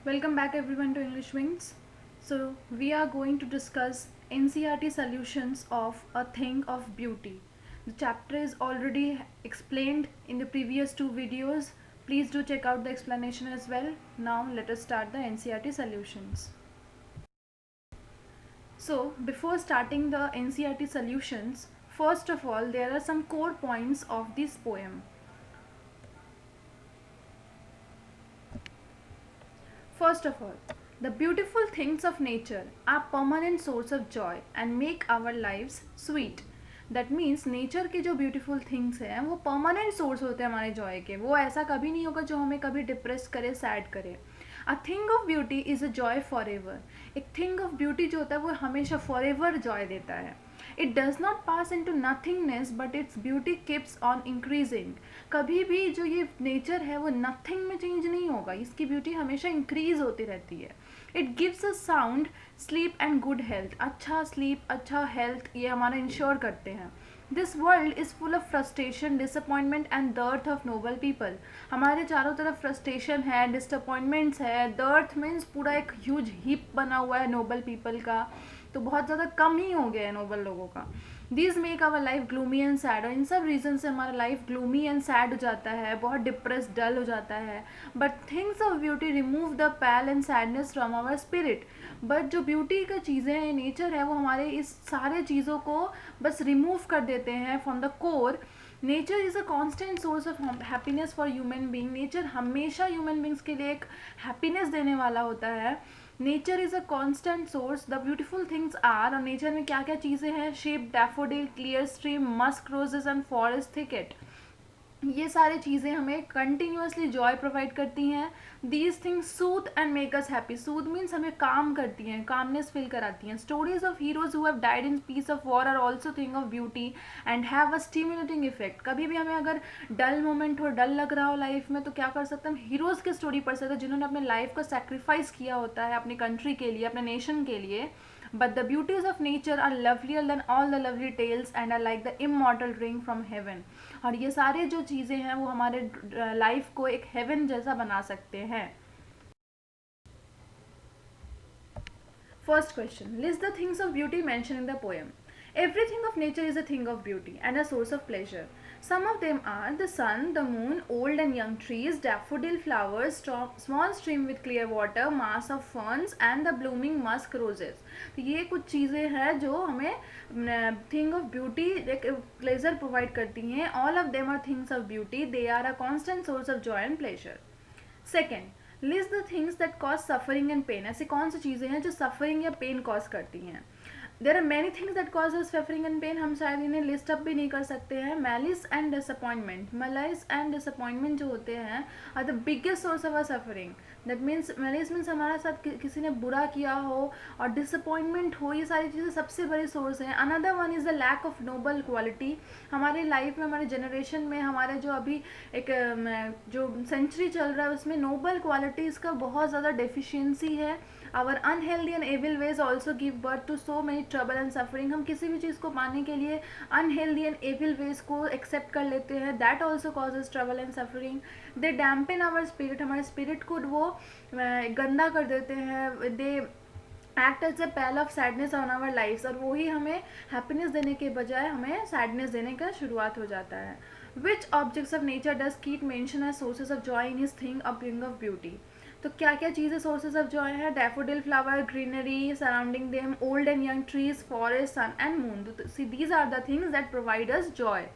Welcome back everyone to English Wings. So we are going to discuss NCERT solutions of a thing of beauty. The chapter is already explained in the previous two videos. Please do check out the explanation as well. Now let us start the NCERT solutions. So before starting the NCERT solutions, first of all there are some core points of this poem. First of all, the beautiful things of nature are permanent source of joy and make our lives sweet. That means nature के जो beautiful things हैं वो permanent source होते हैं हमारे Joy के. वो ऐसा कभी नहीं होगा जो हमें कभी डिप्रेस करे, सैड करे. A thing of beauty is a joy for ever. एक थिंग ऑफ ब्यूटी जो होता है वो हमेशा फॉर एवर जॉय देता है. It does not pass into nothingness but its beauty keeps on increasing. कभी भी जो ये नेचर है वो नथिंग में चेंज नहीं होगा, इसकी ब्यूटी हमेशा इंक्रीज होती रहती है. It gives a sound sleep and good health. अच्छा स्लीप, अच्छा हेल्थ ये हमारा इंश्योर करते हैं. This world is full of frustration, disappointment and दर्थ of noble people. हमारे चारों तरफ फ्रस्ट्रेशन है, डिसअपॉइंटमेंट्स है, दर्थ मीन्स पूरा एक ह्यूज हीप बना हुआ है नोबल पीपल का. तो बहुत ज़्यादा कम ही हो गया है नोबल लोगों का. These make our life gloomy and sad. और इन सब रीज़न से हमारा लाइफ ग्लूमी एंड सैड हो जाता है, बहुत डिप्रेस डल हो जाता है. But things of beauty remove the pall and sadness from our spirit. But जो ब्यूटी का चीज़ें हैं, नेचर है, वो हमारे इस सारे चीज़ों को बस रिमूव कर देते हैं from the core. Nature is a constant source of happiness for human being. Nature हमेशा ह्यूमन बींग्स के लिए एक हैप्पीनेस देने वाला होता है. Nature is a constant source. The beautiful things are, और नेचर में क्या क्या चीज़ें हैं, sheep, daffodil, clear stream, musk roses and forest thicket. ये सारी चीज़ें हमें कंटिन्यूसली जॉय प्रोवाइड करती हैं. These things soothe and make us happy. Soothe means हमें काम करती हैं, कामनेस फील कराती हैं. Stories of heroes who have died in peace of war are also thing of beauty and have a stimulating effect. कभी भी हमें अगर डल moment हो, डल लग रहा हो लाइफ में, तो क्या कर सकते हैं, हम हीरोज़ की स्टोरी पढ़ सकते हैं जिन्होंने अपने लाइफ को सेक्रीफाइस किया होता है अपनी कंट्री के लिए, अपने नेशन के लिए. But the beauties of nature are lovelier than all the lovely tales and are like the immortal ring from heaven. और ये सारे जो चीज़ें हैं वो हमारे लाइफ को एक हेवन जैसा बना सकते हैं. First question, list the things of beauty mentioned in the poem. Everything of nature is a thing of beauty and a source of pleasure. Some of them are the sun, the moon, old and young trees, daffodil flowers, small stream with clear water, mass of ferns and the blooming musk roses. तो ये कुछ चीज़ें हैं जो हमें thing of beauty एक pleasure provide करती हैं. All of them are things of beauty. They are a constant source of joy and pleasure. Second, list the things that cause suffering and pain. ऐसी कौन सी चीज़ें हैं जो सफरिंग या pen cause करती हैं. There are many things that cause suffering and pain. हम शायद इन्हें लिस्ट अप भी नहीं कर सकते हैं. Malice and disappointment. Malice and disappointment जो होते हैं are the biggest source of our suffering. That means malice means हमारे साथ किसी ने बुरा किया हो, और डिसअपॉइंटमेंट हो, ये सारी चीज़ें सबसे बड़ी सोर्स हैं. Another one is the lack of noble quality. हमारे लाइफ में, हमारे जनरेशन में, हमारे जो अभी एक जो सेंचुरी चल रहा है उसमें नोबल क्वालिटीज़ का बहुत ज़्यादा डेफिशिएंसी है. Our unhealthy and evil ways also give birth to so many trouble and suffering. हम किसी भी चीज़ को पाने के लिए अनहेल्दी एंड एविल वेज को एक्सेप्ट कर लेते हैं. That also causes trouble and suffering. They dampen our spirit. हमारे स्पिरिट को वो गंदा कर देते हैं. They act as a pall of sadness on our life. और वही हमें हैप्पीनेस देने के बजाय हमें सैडनेस देने का शुरुआत हो जाता है. Which objects of nature does Keats mention as sources of joy in his thing of thing of beauty. तो क्या क्या चीज़ें सोर्सेज ऑफ जॉय है. Daffodil flower, greenery surrounding them, old and young trees, forest, sun and moon. See these are the things that provide us joy.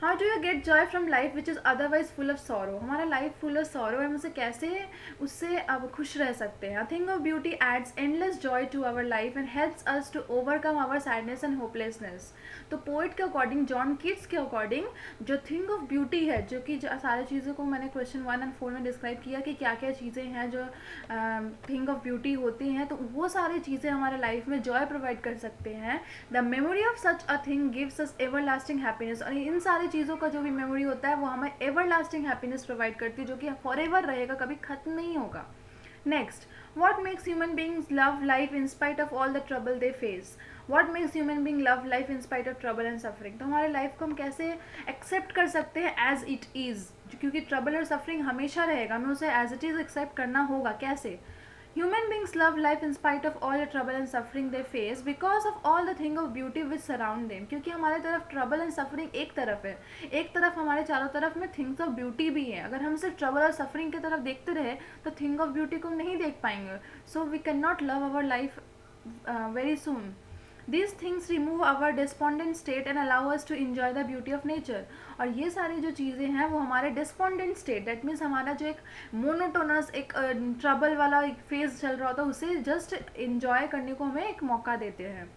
How do you get joy from life which is otherwise full of sorrow. हमारा life full of sorrow है, हम उसे कैसे उससे अब खुश रह सकते हैं. Thing of beauty adds endless joy to our life and helps us to overcome our sadness and hopelessness. तो पोइट के अकॉर्डिंग, जॉन कीट्स के अकॉर्डिंग, जो थिंग ऑफ ब्यूटी है, जो कि सारी चीज़ों को मैंने क्वेश्चन 1 और 4 में डिस्क्राइब किया कि क्या क्या चीज़ें हैं जो थिंग ऑफ ब्यूटी होती हैं, तो वो सारी चीज़ें हमारे लाइफ में जॉय प्रोवाइड कर सकते हैं. The memory of such a thing gives us ever lasting happiness. और इन सारी चीज़ों का जो भी मेमोरी होता है वो हमें एवर लास्टिंग हैप्पीनेस प्रोवाइड करती है, जो कि फॉर एवर रहेगा, कभी ख़त्म नहीं होगा. Next, what makes human beings love life in spite of all the trouble they face. what makes human being love life in spite of trouble and suffering. तो हमारे लाइफ को हम कैसे एक्सेप्ट कर सकते हैं एज इट इज़, क्योंकि trouble और सफरिंग हमेशा रहेगा, हमें उसे एज इट इज़ एक्सेप्ट करना होगा. कैसे? Human beings love life in spite of all the trouble and suffering they face because of all the thing of beauty which surround them. क्योंकि हमारे तरफ ट्रबल एंड सफरिंग एक तरफ है, एक तरफ हमारे चारों तरफ में थिंग्स ऑफ ब्यूटी भी है. अगर हम सिर्फ ट्रबल और सफरिंग की तरफ देखते रहे तो थिंग ऑफ ब्यूटी को नहीं देख पाएंगे. So we can not love our life very soon. These things remove our despondent state and allow us to enjoy the beauty of nature. और ये सारी जो चीज़ें हैं वो हमारे despondent state, that means हमारा जो एक मोनोटोनस एक ट्रबल वाला एक फेज चल रहा होता है उसे जस्ट enjoy करने को हमें एक मौका देते हैं.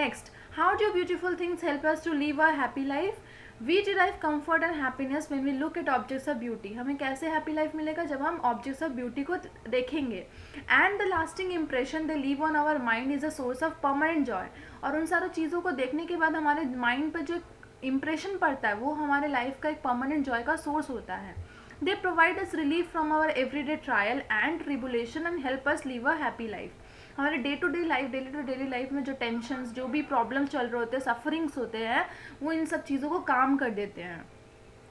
Next, how do beautiful things help us to live a happy life? We derive comfort and happiness when we look at objects of beauty. हमें कैसे हैप्पी लाइफ मिलेगा? जब हम ऑब्जेक्ट्स ऑफ ब्यूटी को देखेंगे. And the lasting impression they leave on our mind is a source of permanent joy. और उन सारी चीज़ों को देखने के बाद हमारे माइंड पर जो इम्प्रेशन पड़ता है वो हमारे लाइफ का एक परमानेंट जॉय का सोर्स होता है. They provide us relief from our everyday trial and tribulation and help us live a happy life. हमारे डे टू डेली लाइफ में जो टेंशन्स, जो भी प्रॉब्लम्स चल रहे होते हैं, सफरिंग्स होते हैं, वो इन सब चीज़ों को काम कर देते हैं.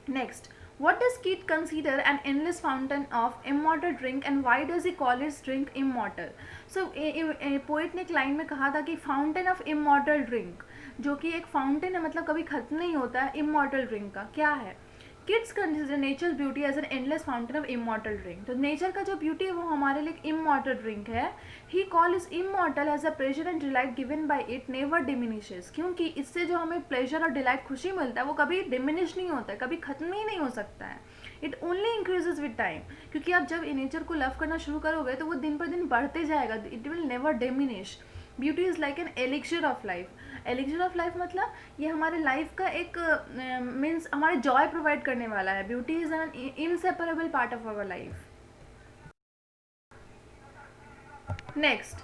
Next, what does Keats consider an endless fountain of immortal drink and why does he call his drink immortal? So poet ने एक लाइन में कहा था कि फाउंटेन ऑफ इमॉर्टल ड्रिंक, जो कि एक फाउंटेन है, मतलब कभी खत्म नहीं होता है. इमॉर्टल ड्रिंक का क्या है? Kids consider nature beauty as an endless fountain of immortal drink. तो नेचर का जो ब्यूटी है वो हमारे लिए इमॉर्टल ड्रिंक है. He call is immortal as a pleasure and delight given by it never diminishes. क्योंकि इससे जो हमें प्लेजर और डिलाइट, खुशी मिलता है, वो कभी डिमिनिश नहीं होता है, कभी खत्म ही नहीं हो सकता है. It only increases with time. क्योंकि आप जब नेचर को लव करना शुरू करोगे तो वो दिन पर दिन बढ़ते जाएगा. It will never diminish. Beauty is like an elixir of life. Elixir of life मतलब ये हमारे लाइफ का एक मीन्स हमारे जॉय प्रोवाइड करने वाला है. Beauty is an inseparable part of our life. Next,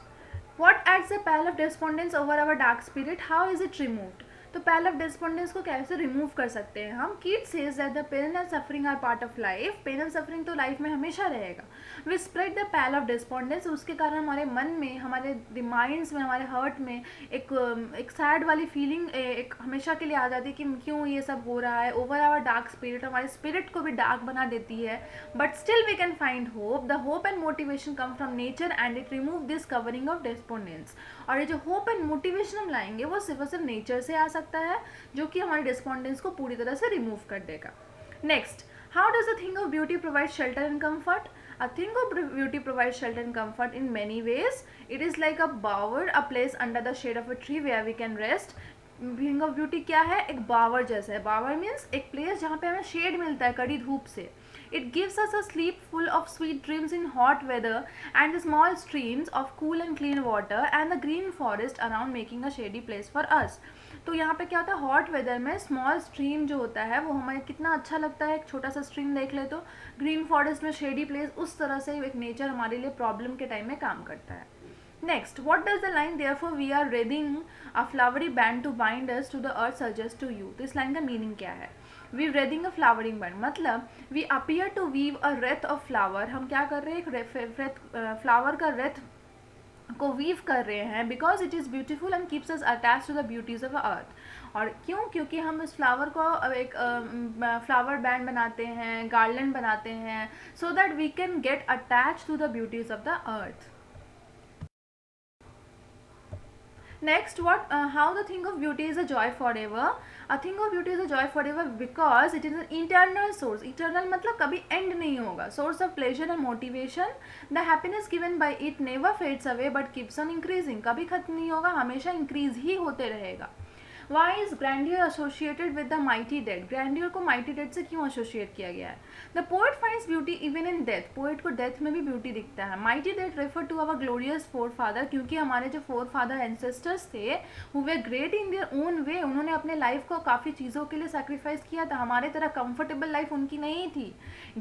what adds the pall of despondence over our dark spirit? How is it removed? तो पैल ऑफ डिस्पोंडेंस को कैसे रिमूव कर सकते हैं हम? Keats says that the pain and suffering are part of life. Pain and suffering तो life में हमेशा रहेगा. We spread the pall of despondence. उसके कारण हमारे मन में, हमारे माइंड्स में, हमारे हर्ट में एक सैड वाली फीलिंग एक हमेशा के लिए आ जाती है कि क्यों ये सब हो रहा है. ओवर आवर डार्क स्पिरिट, हमारे स्पिरिट को भी डार्क बना देती है. But still we can find hope. The hope and motivation come from nature and it remove this covering of despondence. और ये जो होप एंड मोटिवेशन हम लाएंगे वो सिर्फ और सिर्फ नेचर से आ सकता है, जो कि हमारे डिस्पोंडेंस को पूरी तरह से रिमूव कर देगा. Next, how does a thing of beauty provide shelter and comfort? A thing of beauty provides shelter and comfort in many ways. It is like a bower, a place under the shade of a tree where we can rest. Thing of beauty क्या है? एक बावर जैसा है. बावर means एक place जहाँ पे हमें shade मिलता है कड़ी धूप से. It gives us a sleep full of sweet dreams in hot weather and the small streams of cool and clean water and the green forest around making a shady place for us. तो यहाँ पे क्या होता है? Hot weather में small stream जो होता है वो हमें कितना अच्छा लगता है. एक छोटा सा स्ट्रीम देख ले तो ग्रीन फॉरेस्ट में शेडी प्लेस, उस तरह से एक नेचर हमारे लिए प्रॉब्लम के टाइम में काम करता है. Next, what does the line therefore we are wreathing a flowery band to bind us to the earth suggest to you? तो इस लाइन का मीनिंग क्या है? We wreathing a flowering band मतलब we appear to weave a wreath of flower. हम क्या कर रहे हैं? एक फ्लावर का wreath को वीव कर रहे हैं because it is beautiful and keeps us attach to the beauties of earth. और क्यों? क्योंकि हम इस फ्लावर को एक फ्लावर बैंड बनाते हैं, गार्लैंड बनाते हैं, so that we can get attach to the beauties of the earth. Next, how the thing of beauty is a joy forever. A thing of beauty is a joy forever because it is an eternal source. Eternal मतलब कभी end नहीं होगा. Source of pleasure and motivation. The happiness given by it never fades away but keeps on increasing. कभी खत्म नहीं होगा, हमेशा increase ही होते रहेगा. Why is grandeur associated with the mighty dead? Grandeur को mighty dead से क्यों associate किया गया है? The poet finds beauty even in death. Poet को death में भी beauty दिखता है. Mighty dead refer to our glorious forefather, क्योंकि हमारे जो forefather ancestors थे who were great in their own way, उन्होंने अपने life को काफ़ी चीज़ों के लिए sacrifice किया था. हमारे तरह comfortable life उनकी नहीं थी.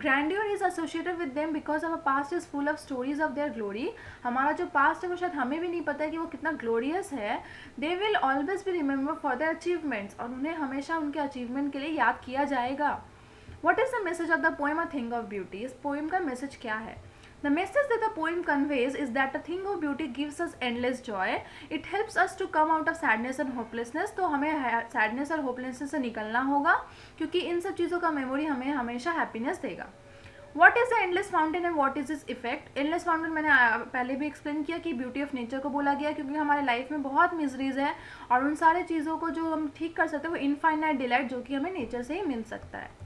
Grandeur is associated with them because our past is full of stories of their glory. हमारा जो past है वो शायद हमें भी नहीं पता है कि वो कितना glorious है. They will always be remembered for their achievements, और उन्हें हमेशा उनके अचीवमेंट के लिए याद किया जाएगा. What is the message of the poem A Thing of Beauty? इस पोएम का मैसेज क्या है? The message that the poem conveys is that the thing of beauty gives us endless joy. It helps us to come out of sadness and hopelessness. तो हमें sadness और hopelessness से निकलना होगा, क्योंकि इन सब चीज़ों का मेमोरी हमें हमेशा हैप्पीनेस देगा. What is the endless fountain and what is is effect? Endless fountain मैंने पहले भी एक्सप्लेन किया कि ब्यूटी ऑफ नेचर को बोला गया क्योंकि हमारे लाइफ में बहुत मिजरीज है और उन सारे चीज़ों को जो हम ठीक कर सकते हैं वो इनफाइनाइट डिलाइट जो कि हमें नेचर से ही मिल सकता है.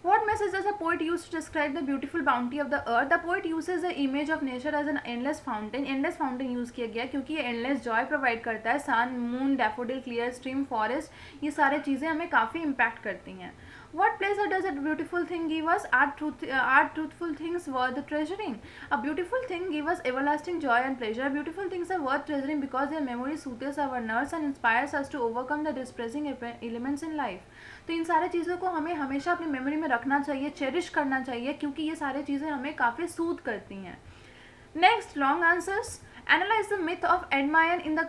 What message does the poet use to describe the beautiful bounty of the earth? The poet uses the image of nature as an endless fountain. Endless fountain use किया गया क्योंकि ये endless joy प्रोवाइड करता है. Sun, moon, daffodil, clear stream, forest, ये सारे चीज़ें हमें काफ़ी इम्पैक्ट करती हैं. What pleasure does a beautiful thing give us? Are truthful things worth treasuring? A beautiful thing gives us everlasting joy and pleasure. Beautiful things are worth treasuring because their memory soothes our nerves and inspires us to overcome the distressing elements in life. तो इन सारे चीज़ों को हमें हमेशा अपनी memory में रखना चाहिए, चेरिश करना चाहिए, क्योंकि ये सारी चीज़ें हमें काफ़ी सूद करती हैं. Next, long answers. Analyse the myth of Endymion in the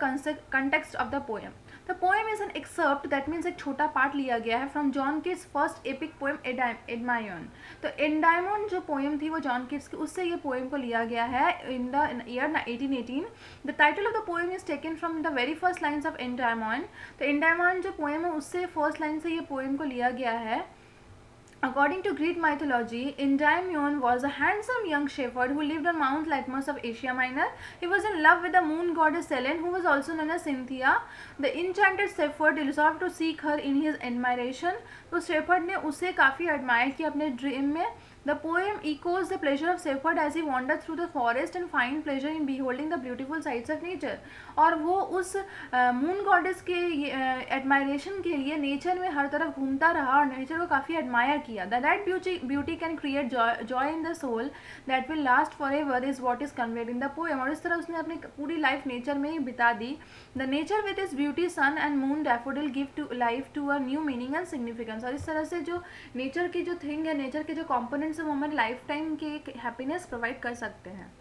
context of the poem. The poem is an excerpt, that means एक छोटा पार्ट लिया गया है from John Keats first epic poem Endymion. तो एंडाइमोन जो poem थी वो John Keats की, उससे ये पोएम को लिया गया है in the year 1818. The title of the poem is taken from the very first lines of Endymion. तो एंडाइमोन जो पोएम है उससे फर्स्ट लाइन से ये पोएम को लिया गया है. According to Greek mythology, Endymion was a handsome young shepherd who lived on Mount Latmos of Asia Minor. He was in love with the moon goddess Selene, who was also known as Cynthia. The enchanted shepherd resolved to seek her in his admiration. तो shepherd ने उसे काफ़ी admire किया अपने dream में. The poem echoes the pleasure of shepherd as he wandered through the forest and find pleasure in beholding the beautiful sights of nature. और वो उस मून गॉडेस के एडमायरेशन के लिए नेचर में हर तरफ घूमता रहा और नेचर को काफ़ी एडमायर किया. That beauty can create joy in the soul that will last for ever is what is conveyed in the poem. और इस तरह उसने अपनी पूरी लाइफ नेचर में ही बिता दी. The nature with is beauty, sun and moon, daffodil give to life to a new meaning and significance. और इस तरह से जो नेचर की जो थिंग है, नेचर के जो कॉम्पोनेंट्स हम हमारे लाइफ टाइम की एक हैप्पीनेस प्रोवाइड कर सकते हैं.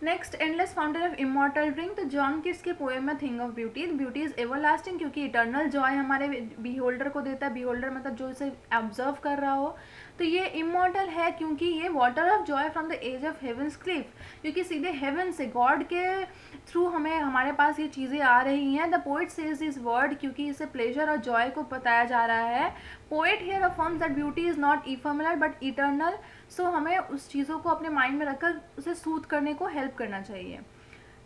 Next, endless fountain of immortal drink. तो जॉन किट्स के पोएम में thing of beauty. Beauty is everlasting क्योंकि इटर्नल जॉय हमारे बिहोल्डर को देता है. बिहोल्डर मतलब जो इसे ऑब्जर्व कर रहा हो. तो ये इमॉर्टल है क्योंकि ये water of joy from the edge of heavens cliff, क्योंकि सीधे हेवन से गॉड के थ्रू हमें हमारे पास ये चीज़ें आ रही हैं. The poet says this word क्योंकि इसे प्लेजर और जॉय को बताया जा रहा है. Poet here affirms that beauty is not ephemeral but eternal. So हमें उस चीज़ों को अपने माइंड में रखकर उसे सूद करने को हेल्प करना चाहिए.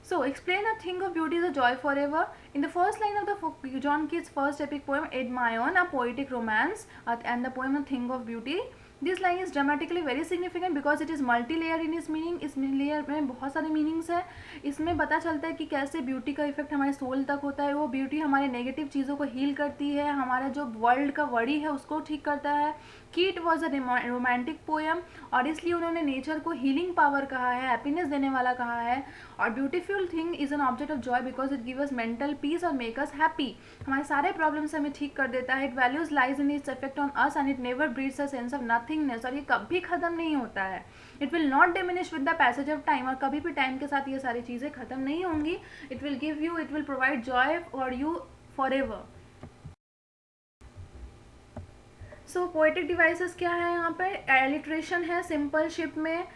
So, explain a thing of beauty is a joy forever. In the first line of the John Keats' first epic poem, Edmyon, a poetic romance, and the poem A Thing of Beauty. This line is dramatically very significant because it is multi layer in इस meaning. इस layer में बहुत सारे meanings है. इसमें पता चलता है कि कैसे ब्यूटी का इफेक्ट हमारे सोल तक होता है. वो ब्यूटी हमारे नेगेटिव चीज़ों को हील करती है, हमारा जो वर्ल्ड का वरी है उसको ठीक करता है. कीट वॉज अ रोमांटिक पोएम और इसलिए उन्होंने नेचर को हीलिंग पावर कहा है, हैप्पीनेस देने वाला कहा है. और beautiful thing is an object of Joy because it give us mental peace और मेक अस हैप्पी. हमारे सारे प्रॉब्लम्स हमें ठीक कर देता है. It values lies in its effect on us and it never breeds a sense of nothingness. और ये कभी ख़त्म नहीं होता है. It will not diminish with the passage of time. और कभी भी टाइम के साथ ये सारी चीज़ें ख़त्म नहीं होंगी. It will give you, it will provide Joy for you for ever. So poetic devices क्या है यहाँ पे? एलिट्रेशन है सिंपल शिप में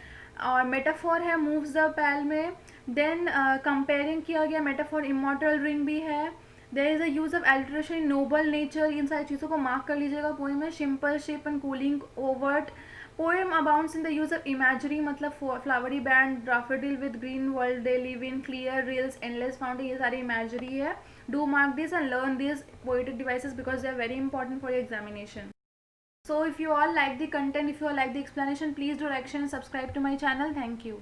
और मेटाफोर है मूव्स द पैल में. देन कंपेयरिंग किया गया मेटाफोर इमॉर्टल रिंग भी है. There is a use of alliteration in noble nature. इन सारी चीज़ों को मार्क कर लीजिएगा पोएम में. Simple sheep and cooling covert. Poem abounds in the use of imagery मतलब flowery band, daffodil with green world they live in, clear rills, endless fountain, ये सारी इमेजरी है. Do mark this and learn this poetic devices because they are very important for your examination. So if you all like the content, if you all like the explanation, please do like, share and subscribe to my channel. Thank you.